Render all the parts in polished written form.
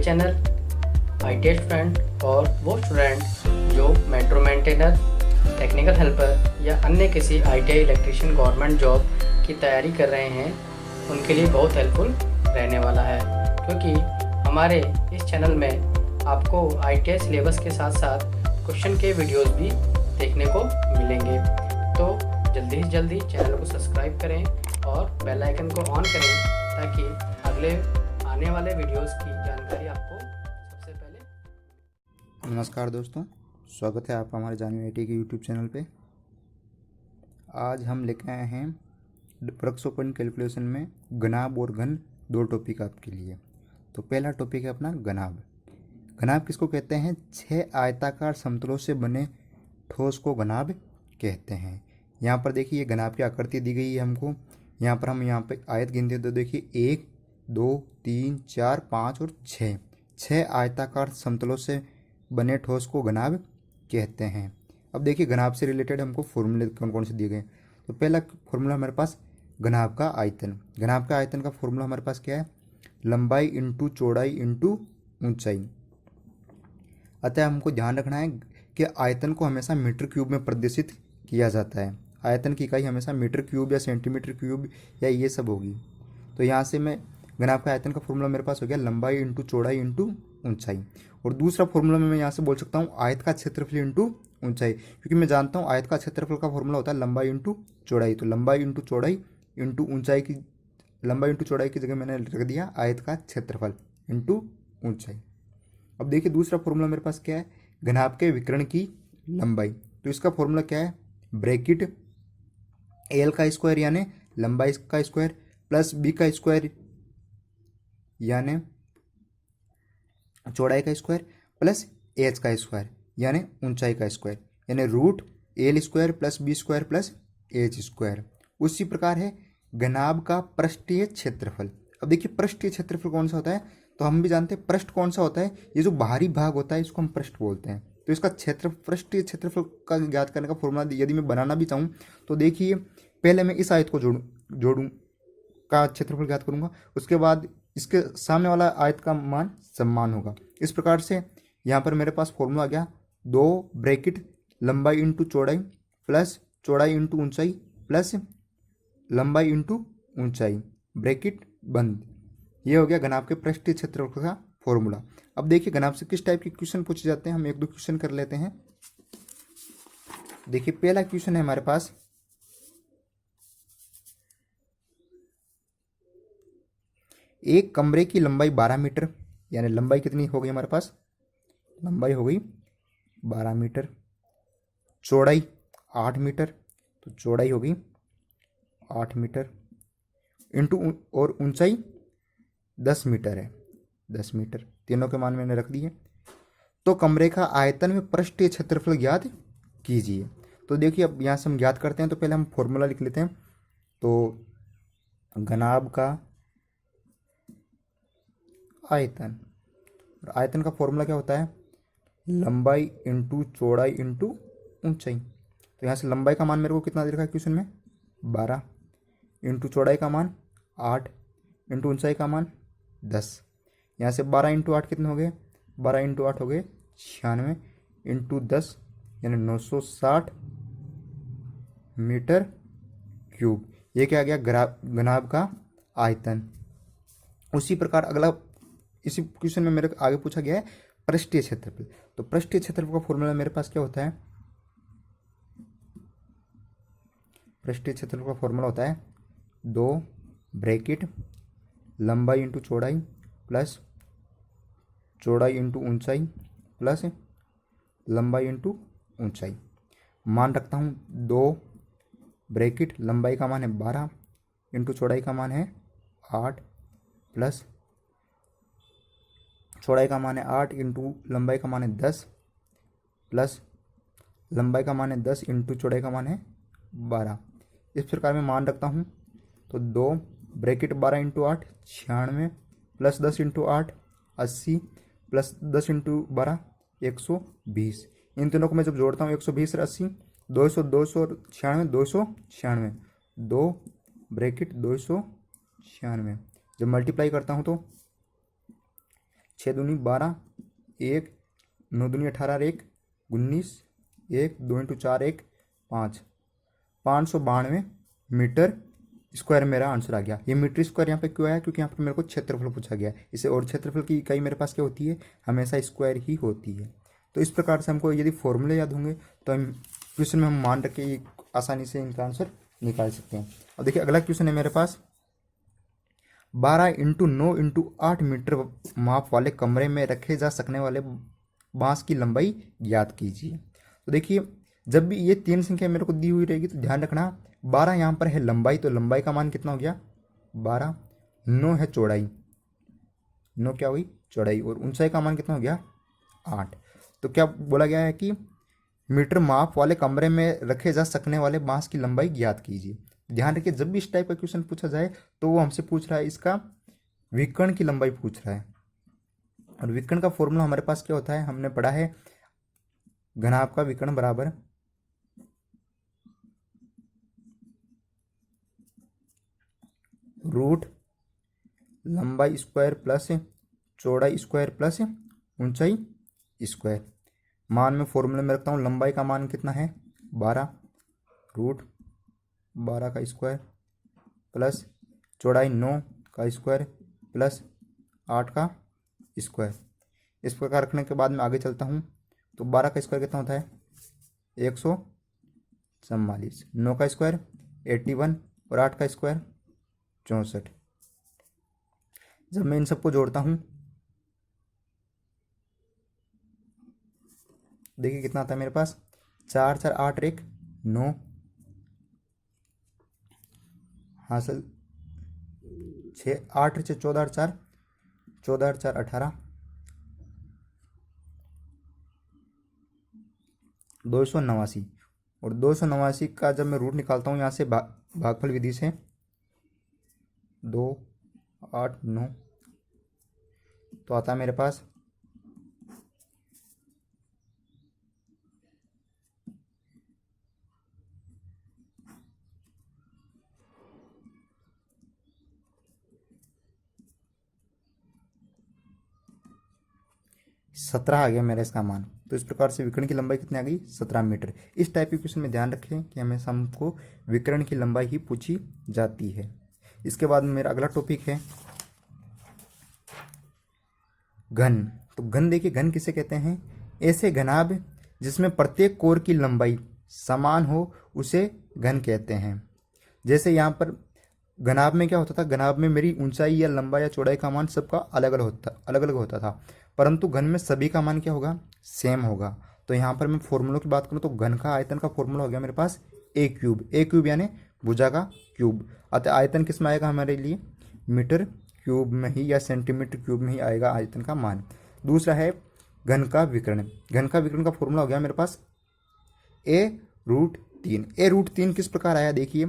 Channel ITS friend और वो student जो मेट्रो मेंटेनर, टेक्निकल हेल्पर या अन्य किसी आईटीआई इलेक्ट्रीशियन गवर्नमेंट जॉब की तैयारी कर रहे हैं उनके लिए बहुत हेल्पफुल रहने वाला है, क्योंकि हमारे इस चैनल में आपको आईटीआई सिलेबस के साथ साथ क्वेश्चन के वीडियोस भी देखने को मिलेंगे। तो जल्दी से जल्दी चैनल को सब्सक्राइब करें और बेल आइकन को ऑन करें ताकि अगले आने वाले वीडियोस की जानकारी आपको सबसे पहले। नमस्कार दोस्तों, स्वागत है आपका हमारे जानवी आईटी के यूट्यूब चैनल पे। आज हम लेके आए हैं प्रक्षोपण कैलकुलेशन में घनाभ और घन दो टॉपिक आपके लिए। तो पहला टॉपिक है अपना घनाभ। घनाभ किसको कहते हैं? 6 आयताकार समतलों से बने ठोस को घनाभ कहते हैं। यहाँ पर देखिए, ये घनाभ की आकृति दी गई है हमको। यहाँ पर हम यहाँ पे आयत गिनते हैं तो देखिए 1 2 3 4 5 और 6 आयताकार समतलों से बने ठोस को घनाभ कहते हैं। अब देखिए, घनाभ से रिलेटेड हमको फॉर्मूले कौन कौन से दिए गए। तो पहला फॉर्मूला हमारे पास घनाभ का आयतन। घनाभ का आयतन का फॉर्मूला हमारे पास क्या है? लंबाई इंटू चौड़ाई इंटू ऊंचाई। अतः हमको ध्यान रखना है कि आयतन को हमेशा मीटर क्यूब में प्रदर्शित किया जाता है। आयतन की इकाई हमेशा मीटर क्यूब या सेंटीमीटर क्यूब या ये सब होगी। तो यहाँ से मैं घनाभ का आयतन का फॉर्मूला मेरे पास हो गया लंबाई इंटू चौड़ाई इंटू ऊंचाई। और दूसरा फॉर्मूला में मैं यहाँ से बोल सकता हूँ आयत का क्षेत्रफल इंटू ऊंचाई, क्योंकि मैं जानता हूँ आयत का क्षेत्रफल का फॉर्मूला होता है लंबाई इंटू चौड़ाई। तो लंबाई इंटू चौड़ाई इंटू ऊंचाई की, लंबाई इंटू चौड़ाई की जगह मैंने रख दिया आयत का क्षेत्रफल इंटू ऊंचाई। अब देखिए, दूसरा फॉर्मूला मेरे पास क्या है? घनाभ के विकर्ण की लंबाई। तो इसका फॉर्मूला क्या है? ब्रैकेट एल का स्क्वायर यानी लंबाई का स्क्वायर प्लस बी का स्क्वायर यानी चौड़ाई का स्क्वायर प्लस एच का स्क्वायर यानी ऊंचाई का स्क्वायर, यानी root l square plus b square plus h square. उसी प्रकार है घनाभ का पृष्ठीय क्षेत्रफल। अब देखिए, पृष्ठीय क्षेत्रफल कौन सा होता है? तो हम भी जानते हैं पृष्ठ कौन सा होता है। ये जो बाहरी भाग होता है इसको हम पृष्ठ बोलते हैं। तो इसका क्षेत्र पृष्ठीय क्षेत्रफल का ज्ञात करने का फॉर्मूला यदि मैं बनाना भी चाहूँ तो देखिए, पहले मैं इस आयत को जोड़ूँ का क्षेत्रफल ज्ञात करूँगा, उसके बाद इसके सामने वाला आयत का मान समान होगा। इस प्रकार से यहाँ पर मेरे पास फॉर्मूला आ गया 2 ब्रैकेट लंबाई इंटू चौड़ाई प्लस चौड़ाई इंटू ऊंचाई प्लस लंबाई इंटू ऊंचाई ब्रैकेट बंद। ये हो गया घनाभ के पृष्ठीय क्षेत्रफल का फॉर्मूला। अब देखिए, घनाभ से किस टाइप के क्वेश्चन पूछे जाते हैं, हम एक दो क्वेश्चन कर लेते हैं। देखिए, पहला क्वेश्चन है हमारे पास, एक कमरे की लंबाई 12 मीटर, यानी लंबाई कितनी हो गई हमारे पास? लंबाई हो गई 12 मीटर, चौड़ाई 8 मीटर, तो चौड़ाई हो गई 8 मीटर इंटू और ऊंचाई 10 मीटर है, 10 मीटर। तीनों के मान मैंने रख दिए। तो कमरे का आयतन में पृष्ठीय क्षेत्रफल ज्ञात कीजिए। तो देखिए, अब यहाँ से हम ज्ञात करते हैं तो पहले हम फॉर्मूला लिख लेते हैं। तो घनाभ का आयतन, आयतन का फॉर्मूला क्या होता है? लंबाई इंटू चौड़ाई इंटू ऊंचाई। तो यहाँ से लंबाई का मान मेरे को कितना दे रखा है क्वेश्चन में? 12 इंटू चौड़ाई का मान 8 इंटू ऊंचाई का मान 10। यहाँ से 12 इंटू 8 कितने हो गए? 12 इंटू 8 हो गए 96 इंटू 10 यानी 960 मीटर क्यूब। ये क्या आ गया? घनाभ का आयतन। उसी प्रकार अगला इसी क्वेश्चन में मेरे आगे पूछा गया है पृष्ठीय क्षेत्रफल। तो पृष्ठीय क्षेत्रफल का फॉर्मूला मेरे पास क्या होता है? पृष्ठीय क्षेत्रफल का फॉर्मूला होता है 2 ब्रैकेट लंबाई इंटू चौड़ाई प्लस चौड़ाई इंटू ऊंचाई प्लस लंबाई इंटू ऊंचाई। मान रखता हूँ 2 ब्रैकेट लंबाई का मान है 12 इंटू चौड़ाई का मान है 8 प्लस चौड़ाई का मान है 8 इंटू लंबाई का मान है 10 प्लस लंबाई का मान है 10 इंटू चौड़ाई का मान है 12। इस प्रकार मैं मान रखता हूँ। तो 2 bracket 12 into 8 96 plus 10 into 8 80 plus 10 into 12 120। इन तीनों को मैं जब जोड़ता हूँ 120 और 80 200 200 और 96 296, 2 ब्रैकेट 296। जब मल्टीप्लाई करता हूँ तो 6 दूनी 12, 1 9 दूनी 18, 1 19, 1 2 × 4 1 5, 592 मीटर स्क्वायर मेरा आंसर आ गया। ये मीटर स्क्वायर यहाँ पे क्यों आया? क्योंकि यहाँ पर मेरे को क्षेत्रफल पूछा गया है इसे, और क्षेत्रफल की इकाई मेरे पास क्या होती है? हमेशा स्क्वायर ही होती है। तो इस प्रकार से हमको यदि फॉर्मूले याद होंगे तो हम क्वेश्चन में हम मान रख के आसानी से इनका आंसर निकाल सकते हैं। अब देखिए अगला क्वेश्चन है मेरे पास, 12 × 9 × 8 मीटर माप वाले कमरे में रखे जा सकने वाले बांस की लंबाई ज्ञात कीजिए। तो देखिए जब भी ये 3 संख्या मेरे को दी हुई रहेगी तो ध्यान रखना 12 यहाँ पर है लंबाई, तो लंबाई का मान कितना हो गया? 12। 9 है चौड़ाई, 9 क्या हुई? चौड़ाई। और ऊंचाई का मान कितना हो गया? 8। तो क्या बोला गया है कि मीटर माप वाले कमरे में रखे जा सकने वाले बांस की लंबाई ज्ञात कीजिए। ध्यान रखिए जब भी इस टाइप का क्वेश्चन पूछा जाए तो वो हमसे पूछ रहा है इसका विकर्ण की लंबाई पूछ रहा है, और विकर्ण का फॉर्मूला हमारे पास क्या होता है? हमने पढ़ा है घनाभ का विकर्ण बराबर रूट लंबाई स्क्वायर प्लस चौड़ाई स्क्वायर प्लस ऊंचाई स्क्वायर। मान में फॉर्मूले में रखता हूँ, लंबाई का मान कितना है? 12 रूट 12 का स्क्वायर प्लस चौड़ाई 9 का स्क्वायर प्लस 8 का स्क्वायर। इस प्रकार रखने के बाद मैं आगे चलता हूँ तो 12 का स्क्वायर कितना होता है? 144, 9 का स्क्वायर 81 और 8 का स्क्वायर 64। जब मैं इन सबको जोड़ता हूँ देखिए कितना आता है मेरे पास? 4 4 8 1 9 हासिल 6 8 6 14 4 14 4 18 289। और 289 का जब मैं रूट निकालता हूँ यहाँ से भागफल विधि से 2 8 9 तो आता है मेरे पास 17 आ गया मेरा इसका मान। तो इस प्रकार से विकर्ण की लंबाई कितनी आ गई? 17 मीटर। इस टाइप के क्वेश्चन में ध्यान रखें कि हमेशा हमको विकर्ण की लंबाई ही पूछी जाती है। इसके बाद मेरा अगला टॉपिक है घन। तो घन देखिए घन किसे कहते हैं? ऐसे घनाभ जिसमें प्रत्येक कोर की लंबाई समान हो उसे घन कहते हैं। जैसे यहाँ पर घनाभ में क्या होता था? घनाभ में मेरी ऊंचाई या लंबाई या चौड़ाई का मान सबका अलग अलग होता था, परंतु घन में सभी का मान क्या होगा? सेम होगा। तो यहाँ पर मैं फॉर्मूलों की बात करूँ तो घन का आयतन का फॉर्मूला हो गया मेरे पास ए क्यूब यानी भुजा का क्यूब। अतः आयतन किस में आएगा हमारे लिए? मीटर क्यूब में ही या सेंटीमीटर क्यूब में ही आएगा आयतन का मान। दूसरा है घन का विकर्ण। घन का विकर्ण का फॉर्मूला हो गया मेरे पास a√3। a√3 किस प्रकार आया? देखिए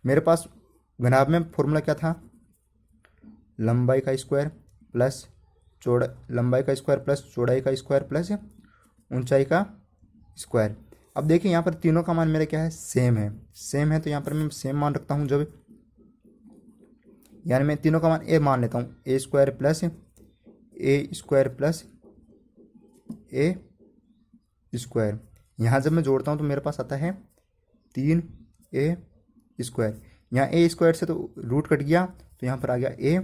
मेरे पास घनाभ में फॉर्मूला क्या था? लंबाई का स्क्वायर प्लस लंबाई का स्क्वायर प्लस चौड़ाई का स्क्वायर प्लस ऊंचाई का स्क्वायर। अब देखिए यहाँ पर तीनों का मान मेरा क्या है? सेम है। तो यहाँ पर मैं सेम मान रखता हूँ, जब यानी मैं तीनों का मान ए मान लेता हूँ, ए स्क्वायर प्लस ए स्क्वायर प्लस ए स्क्वायर। यहाँ जब मैं जोड़ता हूँ तो मेरे पास आता है 3a स्क्वायर। यहाँ ए स्क्वायर से तो रूट कट गया तो यहाँ पर आ गया ए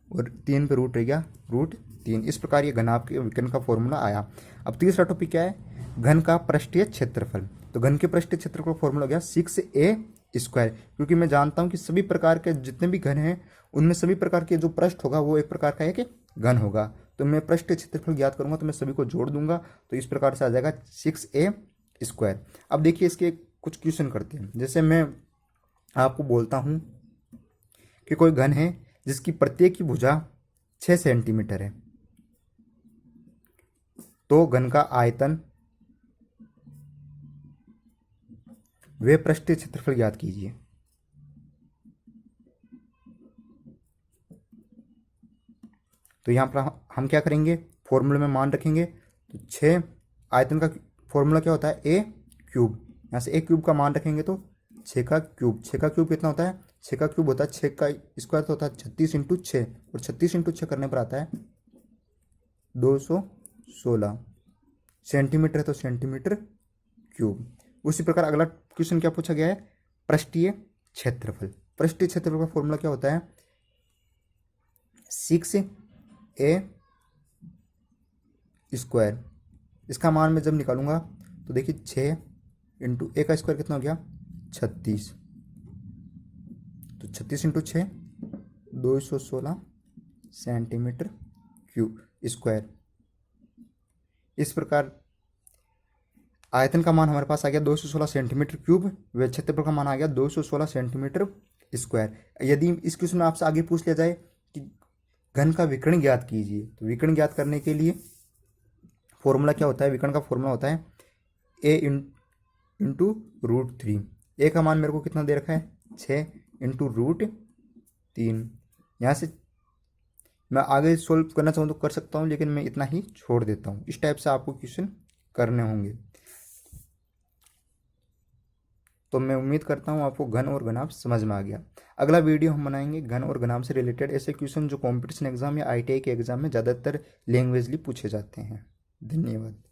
और 3 पे रूट रह गया √3। इस प्रकार ये घनाभ के विकर्ण का फॉर्मूला आया। अब तीसरा टॉपिक क्या है? घन का पृष्ठीय क्षेत्रफल। तो घन के पृष्ठीय क्षेत्रफल का फॉर्मूला हो गया 6a²। क्योंकि मैं जानता हूँ कि सभी प्रकार के जितने भी घन हैं उनमें सभी प्रकार के जो पृष्ठ होगा वो एक प्रकार का है कि घन होगा। तो मैं पृष्ठीय क्षेत्रफल ज्ञात करूँगा तो मैं सभी को जोड़ दूंगा, तो इस प्रकार से आ जाएगा 6a²। अब देखिए इसके कुछ क्वेश्चन करते हैं। जैसे मैं आपको बोलता हूँ कि कोई घन है जिसकी प्रत्येक की भुजा 6 सेंटीमीटर है, तो घन का आयतन वे पृष्ठीय क्षेत्रफल ज्ञात कीजिए। तो यहाँ पर हम क्या करेंगे? फॉर्मूले में मान रखेंगे। तो 6 आयतन का फॉर्मूला क्या होता है? a³ यहाँ से a³ का मान रखेंगे तो 6 का क्यूब। 6 का क्यूब कितना होता है? 6 का क्यूब होता है 6 का स्क्वायर तो होता है 36 × 6 और 36 × 6 करने पर आता है 216 सेंटीमीटर है तो सेंटीमीटर क्यूब। उसी प्रकार अगला क्वेश्चन क्या पूछा गया है, पृष्ठीय क्षेत्रफल। पृष्ठीय क्षेत्रफल का फॉर्मूला क्या होता है, 6a स्क्वायर। इसका मान मैं जब निकालूंगा तो देखिए 6 इंटू ए का स्क्वायर कितना हो गया 36, तो 36 इंटू 6 216 सेंटीमीटर क्यूब स्क्वायर। इस प्रकार आयतन का मान हमारे पास आ गया 216 सेंटीमीटर क्यूब, व क्षेत्रफल का मान आ गया 216 सेंटीमीटर स्क्वायर। यदि इस क्वेश्चन में आपसे आगे पूछ लिया जाए कि घन का विकर्ण ज्ञात कीजिए, तो विकर्ण ज्ञात करने के लिए फॉर्मूला क्या होता है, विकर्ण का फॉर्मूला होता है a इंटू √3। ए का मान मेरे को कितना दे रखा है 6 इंटू √3। यहाँ से मैं आगे सोल्व करना चाहूँ तो कर सकता हूँ, लेकिन मैं इतना ही छोड़ देता हूँ। इस टाइप से आपको क्वेश्चन करने होंगे। तो मैं उम्मीद करता हूँ आपको घन और घनाभ समझ में आ गया। अगला वीडियो हम बनाएंगे घन और घनाभ से रिलेटेड ऐसे क्वेश्चन जो कंपटीशन एग्जाम या ITI के एग्जाम में ज़्यादातर लैंग्वेजली पूछे जाते हैं। धन्यवाद।